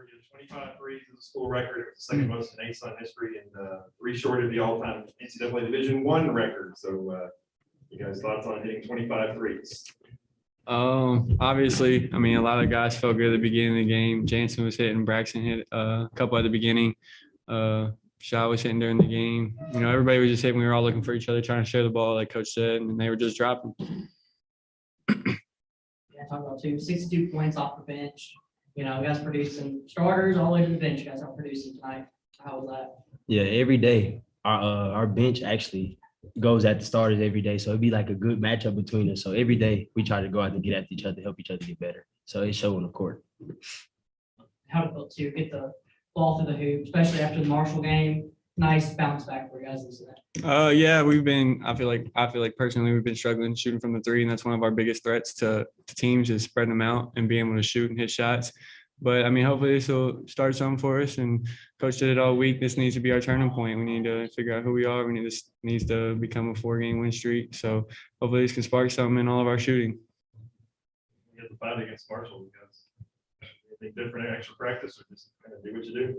you 25 threes is a school record. It was the second most in ASUN history and 3 short of the all-time NCAA Division I record. So, you guys' thoughts on hitting 25 threes? Obviously, I mean, a lot of guys felt good at the beginning of the game. Jansen was hitting, Braxton hit a couple at the beginning. Shaw was hitting during the game. You know, everybody was just hitting. We were all looking for each other, trying to share the ball, like Coach said, and they were just dropping. Yeah, talk about 62 points off the bench. You know, guys producing starters all over the bench. Guys are producing tonight. How was that? Yeah, every day our bench actually goes at the starters every day, so it'd be like a good matchup between us. So every day we try to go out and get at each other, help each other get better. So it's showing the court. How to feel to get the ball through the hoop, especially after the Marshall game. Nice bounce back for you guys. Isn't it? Yeah, we've been. I feel like personally, we've been struggling shooting from the three, and that's one of our biggest threats to teams is spreading them out and being able to shoot and hit shots. But I mean, hopefully this will start something for us. And Coach did it all week. This needs to be our turning point. We need to figure out who we are. This needs to become a 4-game win streak. So hopefully this can spark something in all of our shooting. You have to fight against Marshall because anything different, extra practice, or just kind of do what you do.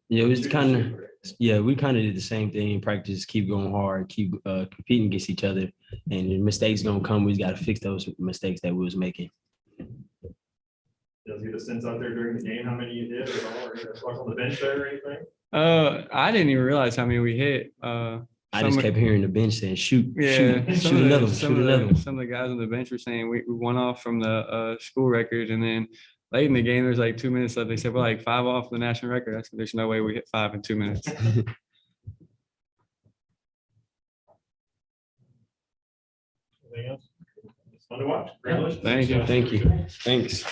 Yeah, it was kind of we kind of did the same thing in practice. Keep going hard, keep competing against each other, and the mistakes gonna come. We just got to fix those mistakes that we was making. Does you get a sense out there during the game how many you did at all, or talk on the bench there or anything? I didn't even realize how many we hit. I just kept hearing the bench saying, shoot some another of one. Some of the guys on the bench were saying we won off from the school record, and then late in the game, there's like 2 minutes left. They said we're like 5 off the national record. I said there's no way we hit 5 in 2 minutes. Anything else? It's fun to watch. Congratulations. Thank you. Thanks.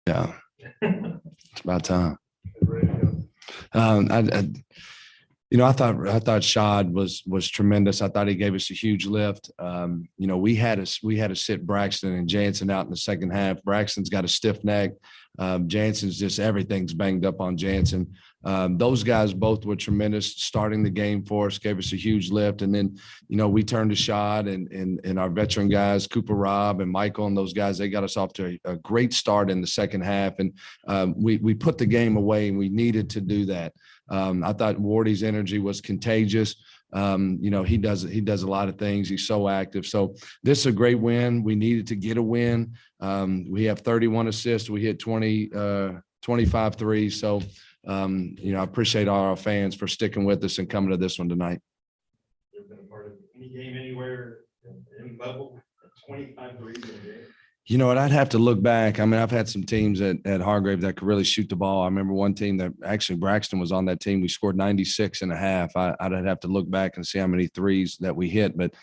Yeah, it's about time. Ready to go. I thought Shad was tremendous. I thought he gave us a huge lift. We had to sit Braxton and Jansen out in the second half. Braxton's got a stiff neck. Jansen's just everything's banged up on Jansen. Those guys both were tremendous starting the game for us, gave us a huge lift. And then, we turned to Shad and our veteran guys, Cooper Robb and Michael and those guys, they got us off to a great start in the second half. And we put the game away and we needed to do that. I thought Wardy's energy was contagious. He does a lot of things. He's so active. So this is a great win. We needed to get a win. We have 31 assists. We hit 25 threes. So, I appreciate all our fans for sticking with us and coming to this one tonight. You've been a part of any game anywhere in bubble, 25 threes in a game. You know what? I'd have to look back. I mean, I've had some teams at Hargrave that could really shoot the ball. I remember one team that actually Braxton was on that team. We scored 96 and a half. I'd have to look back and see how many threes that we hit. But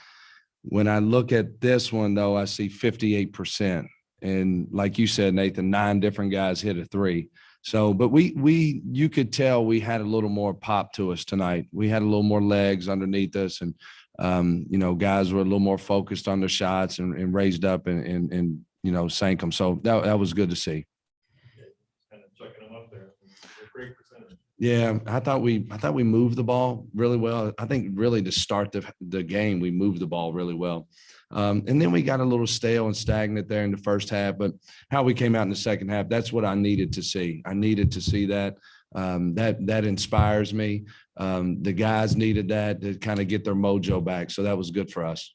when I look at this one, though, I see 58%. And like you said, Nathan, 9 different guys hit a three. So, but you could tell we had a little more pop to us tonight. We had a little more legs underneath us, and guys were a little more focused on their shots and raised up and sank them. So that was good to see. Kind of chucking them up there. Great percentage. Yeah, I thought we moved the ball really well. I think really to start the game, we moved the ball really well. And then we got a little stale and stagnant there in the first half, but how we came out in the second half, that's what I needed to see. I needed to see that. That inspires me. The guys needed that to kind of get their mojo back. So that was good for us.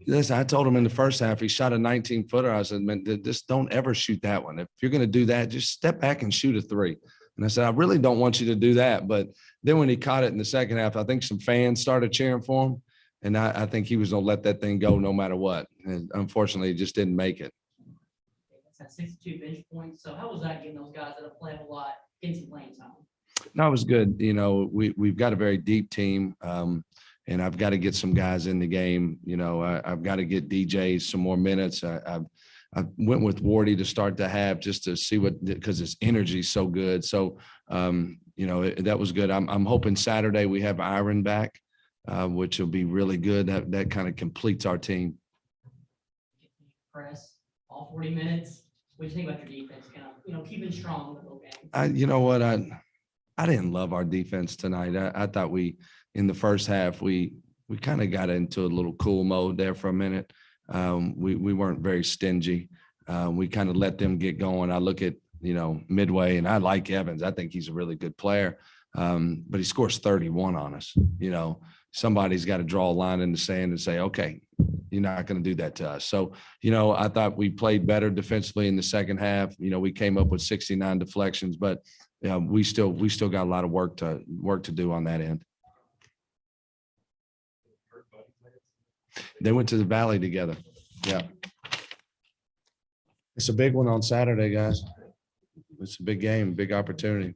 Listen, I told him in the first half, he shot a 19-footer. I said, man, just don't ever shoot that one. If you're going to do that, just step back and shoot a three. And I said, I really don't want you to do that. But then when he caught it in the second half, I think some fans started cheering for him. And I think he was going to let that thing go no matter what. And unfortunately, he just didn't make it. That's 62 bench points. So how was that getting those guys that have played a lot, getting some playing time? No, it was good. We've got a very deep team. And I've got to get some guys in the game. I've got to get DJ some more minutes. I went with Wardy to start the half just to see because his energy is so good. So, that was good. I'm hoping Saturday we have Iron back, which will be really good. That kind of completes our team. Press all 40 minutes. What do you think about your defense? Kind of, keeping strong the whole game. You know what? I didn't love our defense tonight. I thought in the first half, we kind of got into a little cool mode there for a minute. We weren't very stingy. We kind of let them get going. I look at, Midway, and I like Evans. I think he's a really good player. But he scores 31 on us. Somebody's got to draw a line in the sand and say, okay, you're not going to do that to us. So, I thought we played better defensively in the second half. We came up with 69 deflections, but we still got a lot of work to do on that end. They went to the Valley together. Yeah. It's a big one on Saturday, guys. It's a big game, big opportunity.